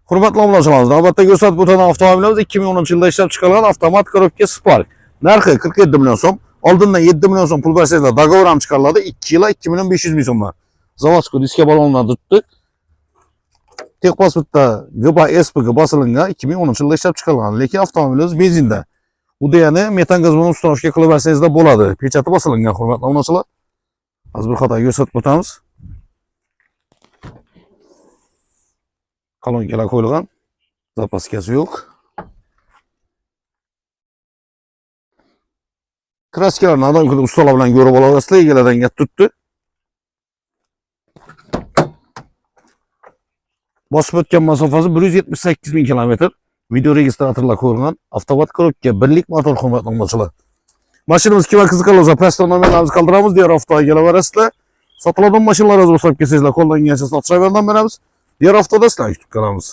Hurmatli obunachilarimiz, navbatda ko'rsatib o'tgan avtomobilimiz 2010-yilda ishlab chiqarilgan avtomat korobka Spark. Narxi 47 million so'm. Oldindan 7 million so'm pul bersangizlar, dogovor ham chiqariladi. 2 yil 2.500 ming so'mdan. Zavodskiy diska balonlar tutdi. Texpasportda GB SPG bosilgan 2010-yilda ishlab chiqarilgan, lekin avtomobilimiz benzinda. Bu degani metan gaz bilan ustanovka qilib bersangizlar bo'ladi. Pechati bosilgan, hurmatli obunachilar. Hozir bir xato ko'rsatib o'tamiz. Kolonkalar qo'yilgan. Zapaskasi yo'q. Kraskalarni adoy qilib ustalar bilan ko'rib olasizlar, egalardan gap tutdi. Bosib o'tgan masofasi 178 ming kilometr. Video registratorlar qo'yilgan. Avtomat korobka, birlik motor, hurmatli obunachilar. Mashinamiz kim va qiziqar bo'lsa, pastdan nomerlarimizni qoldiramiz, diğer haftaga kelaverasizlar. Sotiladigan mashinalar o'zib kelsangiz, qo'ldan kelgancha sotish beramiz. Diğer haftada sizlarni kutib qolamiz.